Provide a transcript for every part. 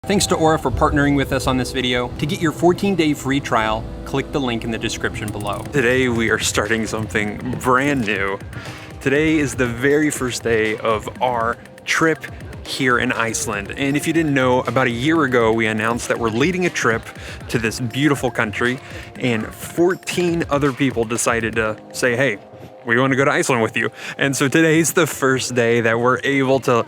Thanks to Aura for partnering with us on this video. To get your 14-day free trial, click the link in the description below. Today we are starting something brand new. Today is the very first day of our trip here in Iceland. And if you didn't know, about a year ago, we announced that we're leading a trip to this beautiful country, and 14 other people decided to say, hey, we want to go to Iceland with you. And so today's the first day that we're able to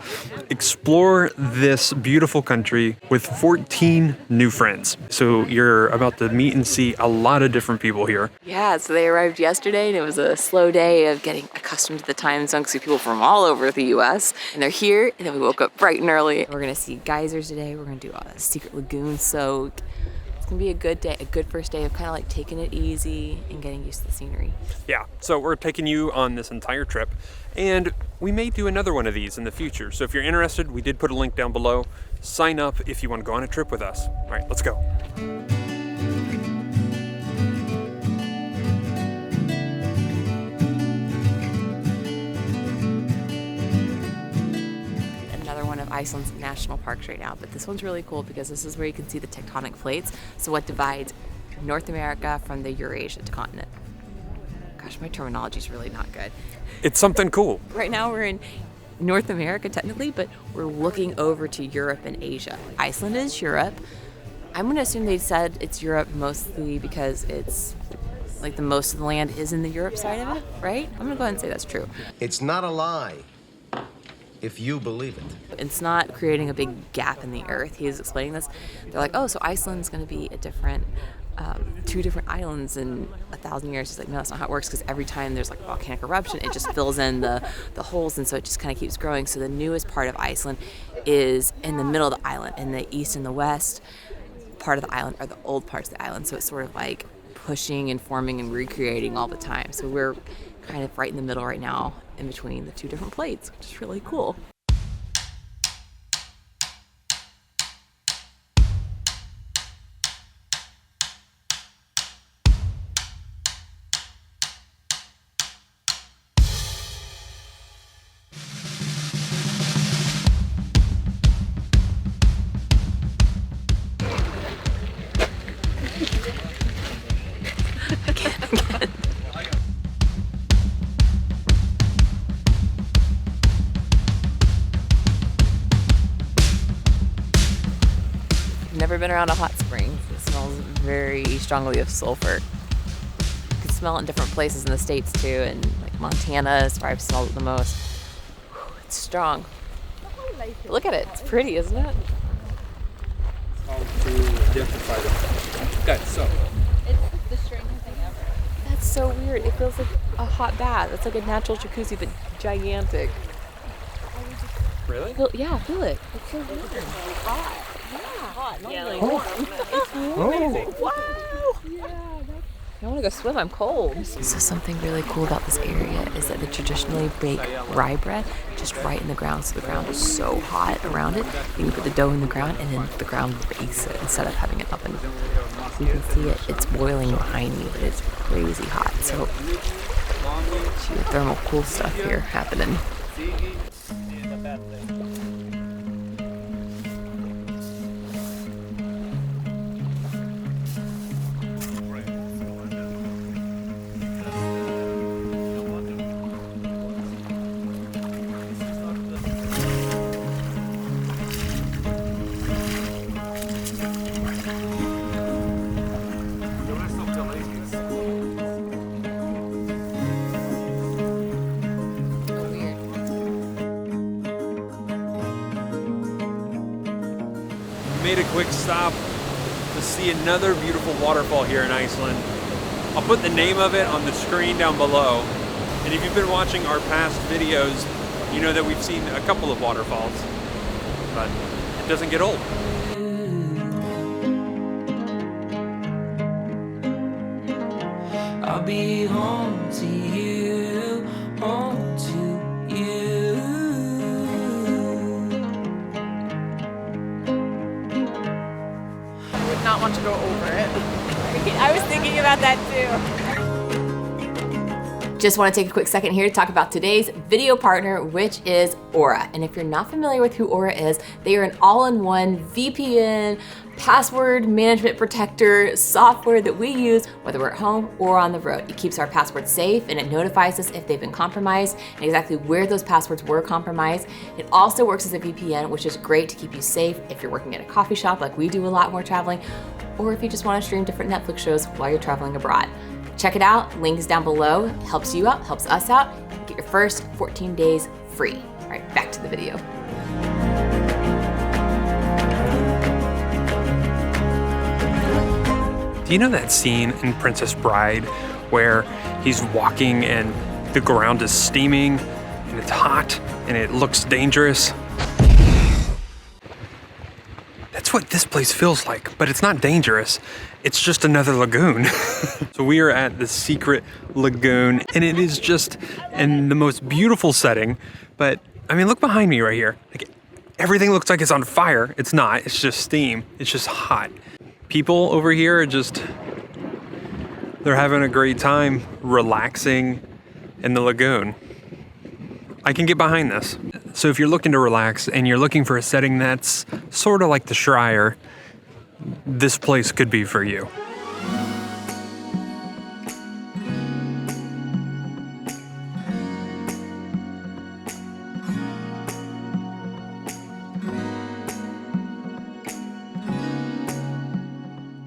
explore this beautiful country with 14 new friends. So you're about to meet and see a lot of different people here. Yeah, so they arrived yesterday and it was a slow day of getting accustomed to the time zone because we have people from all over the US and they're here, and then we woke up bright and early. We're gonna see geysers today. We're gonna do a secret lagoon soak. It's gonna be a good day, a good first day of kind of like taking it easy and getting used to the scenery. Yeah, so we're taking you on this entire trip, and we may do another one of these in the future. So if you're interested, we did put a link down below. Sign up if you want to go on a trip with us. All right, let's go. Iceland's national parks right now, but this one's really cool because this is where you can see the tectonic plates. So what divides North America from the Eurasia continent. Gosh, my terminology is really not good. It's something cool. Right now we're in North America technically, but we're looking over to Europe and Asia. Iceland is Europe. I'm gonna assume they said it's Europe mostly because it's like the most of the land is in the Europe side of it, right? I'm gonna go ahead and say that's true. It's not a lie. If you believe it. It's not creating a big gap in the earth. He is explaining this. They're like, oh, so Iceland's going to be a different, two different islands in 1,000 years. He's like, no, that's not how it works, because every time there's like a volcanic eruption, it just fills in the holes, and so it just kind of keeps growing. So the newest part of Iceland is in the middle of the island, and the east and the west part of the island are the old parts of the island. So it's sort of like pushing and forming and recreating all the time. So we're kind of right in the middle right now, in between the two different plates, which is really cool. Again. Never been around a hot spring. It smells very strongly of sulfur. You can smell it in different places in the States too, and like Montana is where I've smelled it the most. Whew, it's strong. But look at it, it's pretty, isn't it? How to identify them. Okay, so. It's the strangest thing ever. That's so weird. It feels like a hot bath. It's like a natural jacuzzi, but gigantic. Really? Yeah, feel it. It's so weird. It's hot. Yeah, hot. Not Yeah, really like warm. It's amazing. Wow. I want to go swim. I'm cold. So something really cool about this area is that they traditionally bake rye bread just right in the ground. So the ground is so hot around it. You can put the dough in the ground, and then the ground bakes it instead of having it oven. So you can see it. It's boiling behind me, but it's crazy hot. So geothermal cool stuff here happening. Made a quick stop to see another beautiful waterfall here in Iceland. I'll put the name of it on the screen down below. And if you've been watching our past videos, you know that we've seen a couple of waterfalls, but it doesn't get old. I'll be home to you, home to you. I would not want to go over it. I was thinking about that too. Just want to take a quick second here to talk about today's video partner, which is Aura. And if you're not familiar with who Aura is, they are an all-in-one VPN, password management protector software that we use whether we're at home or on the road. It keeps our passwords safe and it notifies us if they've been compromised and exactly where those passwords were compromised. It also works as a VPN, which is great to keep you safe if you're working at a coffee shop like we do a lot when we're traveling, or if you just want to stream different Netflix shows while you're traveling abroad. Check it out, link is down below. It helps you out, helps us out. Get your first 14 days free. All right, back to the video. Do you know that scene in Princess Bride where he's walking and the ground is steaming and it's hot and it looks dangerous? That's what this place feels like, but it's not dangerous. It's just another lagoon. So we are at the secret lagoon and it is just in the most beautiful setting. But I mean, look behind me right here. Like, everything looks like it's on fire. It's not, it's just steam. It's just hot. People over here are just, they're having a great time relaxing in the lagoon. I can get behind this. So if you're looking to relax and you're looking for a setting that's sort of like the Schreier, this place could be for you.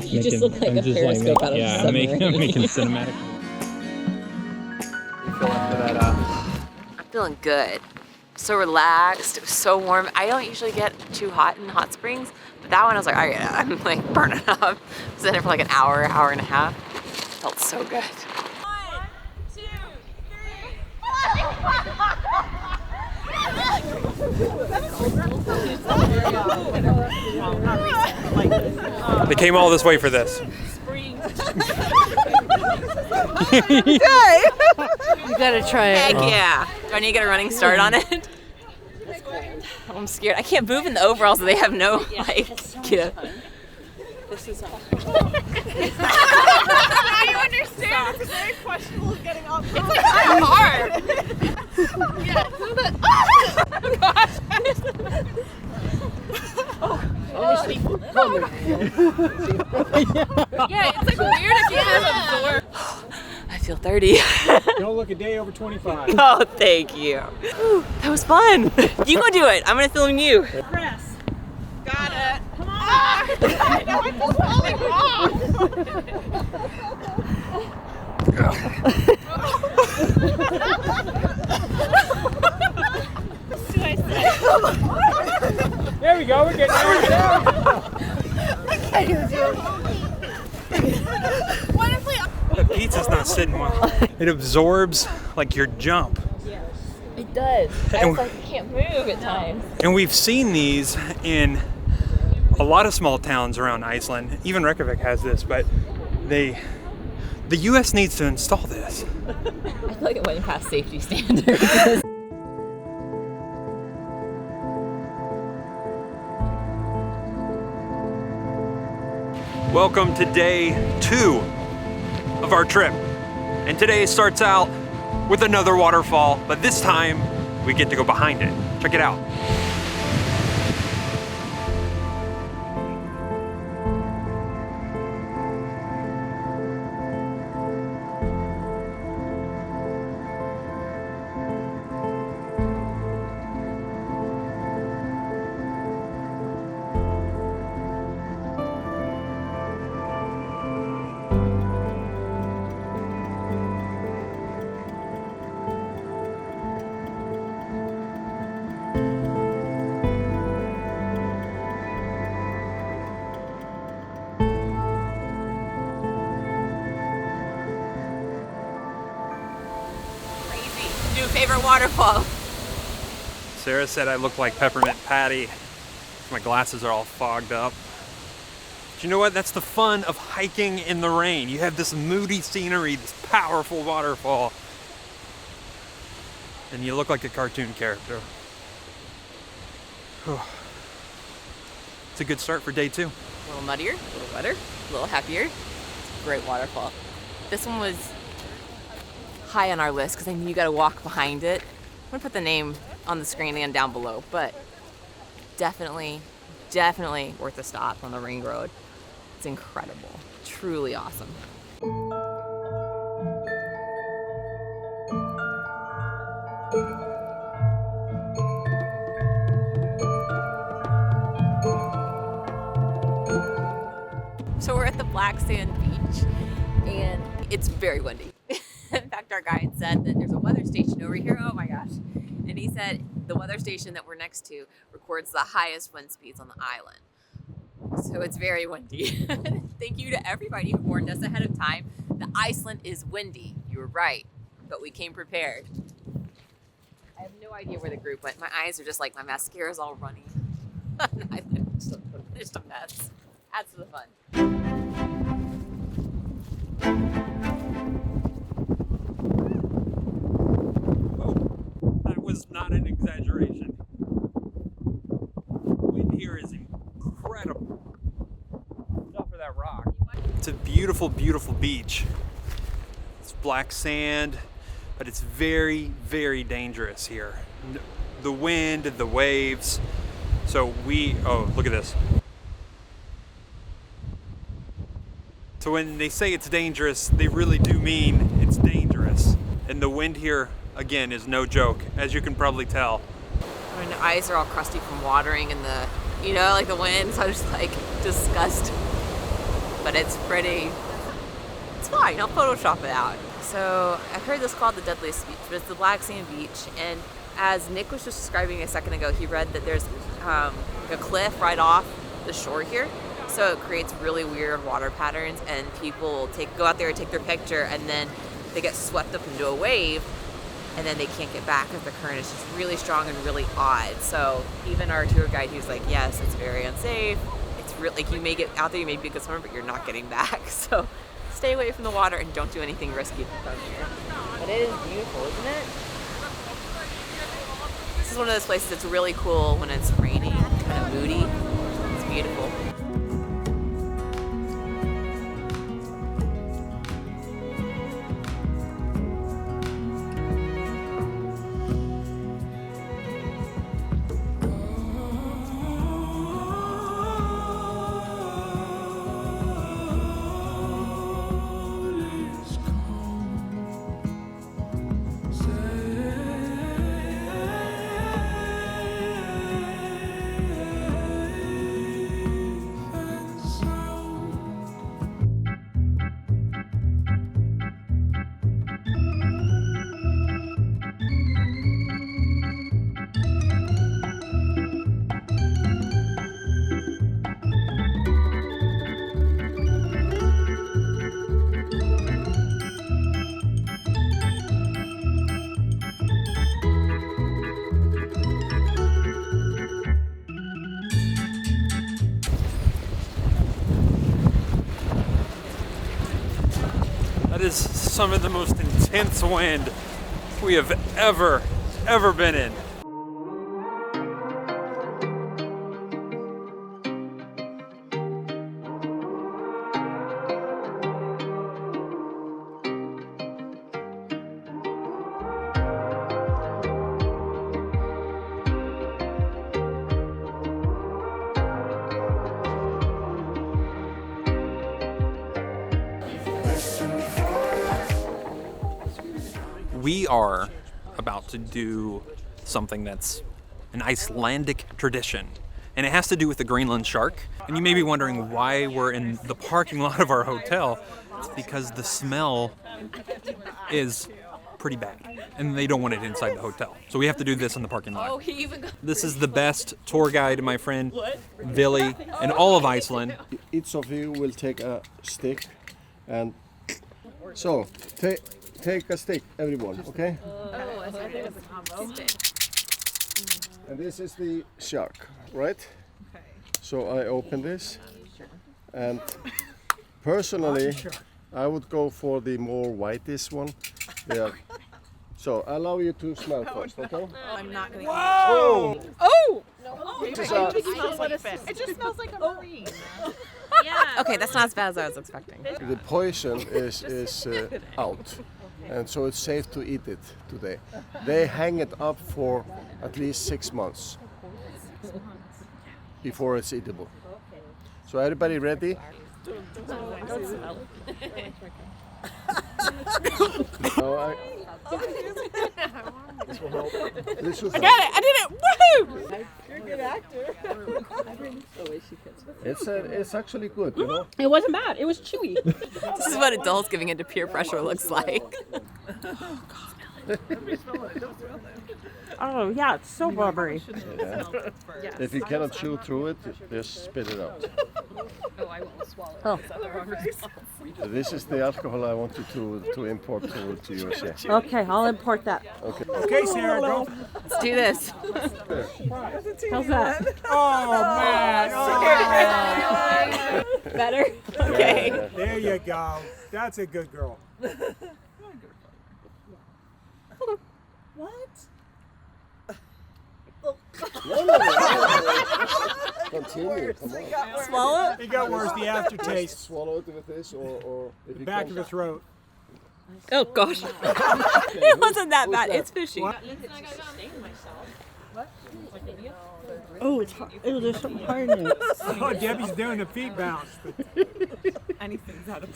You just look like a periscope out of a submarine. I'm making cinematic. You feel after that? I'm feeling good. So relaxed, it was so warm. I don't usually get too hot in hot springs, but that one I was like, all right, I'm like burning up. I was in there for like an hour, hour and a half. Felt so good. 1, 2, 3. They came all this way for this. You gotta try it. Heck yeah. Do I need to get a running start on it? I'm scared. I can't move in the overalls, so they have no, like, get up. This is all. I understand. It's very questionable getting off. It's like kind of hard. Yeah. Oh gosh. Yeah, it's like weird if you have absorb. I feel 30. Don't look a day over 25. Oh, thank you. Ooh, that was fun. You go do it. I'm gonna film you. Press. Got it. Come on. I know it's just falling off. There we go, we're getting there. What if we? The pizza's not sitting well. It absorbs like your jump. It does. I And- was like, I can't move at times. And we've seen these in a lot of small towns around Iceland. Even Reykjavik has this, but the US needs to install this. I feel like it went past safety standards. Welcome to day 2 of our trip. And today starts out with another waterfall, but this time we get to go behind it. Check it out. New favorite waterfall. Sarah said I look like Peppermint Patty. My glasses are all fogged up. But you know what? That's the fun of hiking in the rain. You have this moody scenery, this powerful waterfall, and you look like a cartoon character. It's a good start for day 2. A little muddier, a little wetter, a little happier. It's a great waterfall. This one was high on our list because I knew you got to walk behind it. I'm gonna put the name on the screen and down below, but definitely worth a stop on the ring road. It's incredible, truly awesome. So we're at the Black Sand Beach, and it's very windy. In fact, our guide said that there's a weather station over here. Oh my gosh. And he said the weather station that we're next to records the highest wind speeds on the island. So it's very windy. Thank you to everybody who warned us ahead of time that Iceland is windy. You were right, but we came prepared. I have no idea where the group went. My eyes are just like, my mascara's all runny. It's just a mess. Adds to the fun. That was not an exaggeration. Wind here is incredible. Off of that rock. It's a beautiful, beautiful beach. It's black sand, but it's very, very dangerous here. The wind, the waves. So oh, look at this. So when they say it's dangerous, they really do mean it's dangerous. And the wind here, again, is no joke, as you can probably tell. My eyes are all crusty from watering and like the wind, so I'm just like disgusted. But it's pretty, it's fine, I'll Photoshop it out. So I heard this called the deadliest beach, but it's the Black Sand Beach. And as Nick was just describing a second ago, he read that there's like a cliff right off the shore here. So it creates really weird water patterns, and people go out there and take their picture, and then they get swept up into a wave, and then they can't get back because the current is just really strong and really odd. So even our tour guide, he was like, yes, it's very unsafe. It's really, like, you may get out there, you may be a good swimmer, but you're not getting back. So stay away from the water and don't do anything risky if you come here. But it is beautiful, isn't it? This is one of those places that's really cool when it's raining, kind of moody. It's beautiful. That is some of the most intense wind we have ever been in. We are about to do something that's an Icelandic tradition, and it has to do with the Greenland shark. And you may be wondering why we're in the parking lot of our hotel. It's because the smell is pretty bad, and they don't want it inside the hotel. So we have to do this in the parking lot. This is the best tour guide, my friend Billy, in all of Iceland. Each of you will take a stick, and so take a stick, everyone, okay? And this is the shark, right? So I open this, and personally, I would go for the more whitish one. Yeah. So I allow you to smell first, okay? I'm not gonna. Whoa! Oh! It just smells like a marine. Okay, that's not as bad as I was expecting. the poison is out. and so it's safe to eat it today. They hang it up for at least 6 months before it's eatable. So everybody ready? This will help. This will help. I did it! Woohoo! You're a good actor. It's actually good, you know. It wasn't bad. It was chewy. This is what adults giving into peer pressure looks like. Oh yeah, it's so rubbery. Yeah. If you cannot chew through it, just spit it out. Oh. So this is the alcohol I want you to import to USA. Okay, I'll import that. Okay. Okay, Sarah, go. Let's do this. How's that? Oh, man. Oh, Better? Okay. Yeah. there you go. That's a good girl. Continue, come on. Swallow it? It got worse, the aftertaste. Swallow it with this or if you Back can. of the throat. Oh gosh. It wasn't that bad. It's fishy. Oh, it's hard. Oh, there's some hardness. Oh, Debbie's doing the feet bounce. But Anything's out of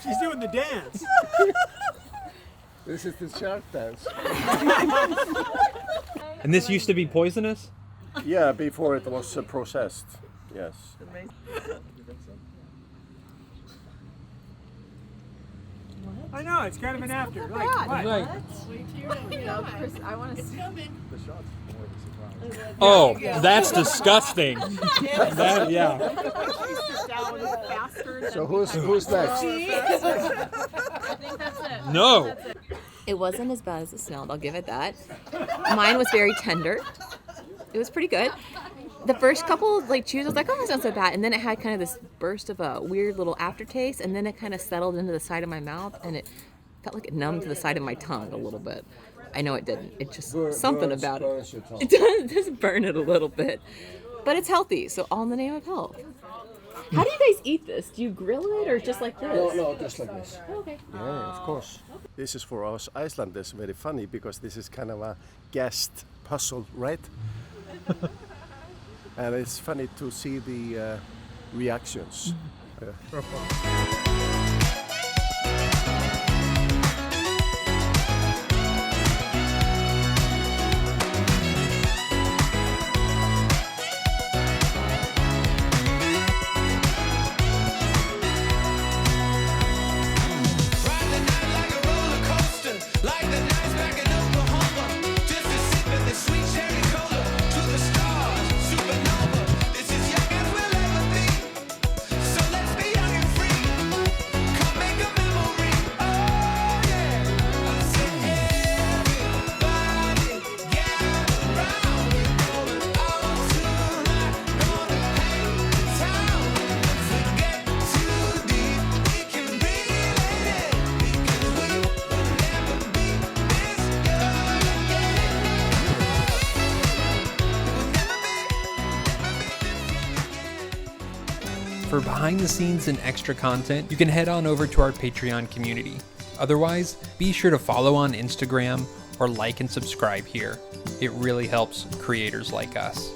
she's doing the dance. This is the shark dance. And this used to be poisonous? Yeah, before it was processed. Yes. I know, it's kind of an after. Like, what? Oh, that's disgusting. That, yeah. So who's next? No. It wasn't as bad as it smelled, I'll give it that. Mine was very tender. It was pretty good. The first couple like chews, I was like, oh, that's not so bad. And then it had kind of this burst of a weird little aftertaste, and then it kind of settled into the side of my mouth, and it felt like it numbed to the side of my tongue a little bit. I know it didn't. It just something about it. It does burn it a little bit. But it's healthy, so all in the name of health. How do you guys eat this? Do you grill it or just like this? No, just like this. Oh, okay. Yeah, of course. This is for us Icelanders very funny because this is kind of a guest puzzle, right? And it's funny to see the reactions. For behind the scenes and extra content, you can head on over to our Patreon community. Otherwise, be sure to follow on Instagram or like and subscribe here. It really helps creators like us.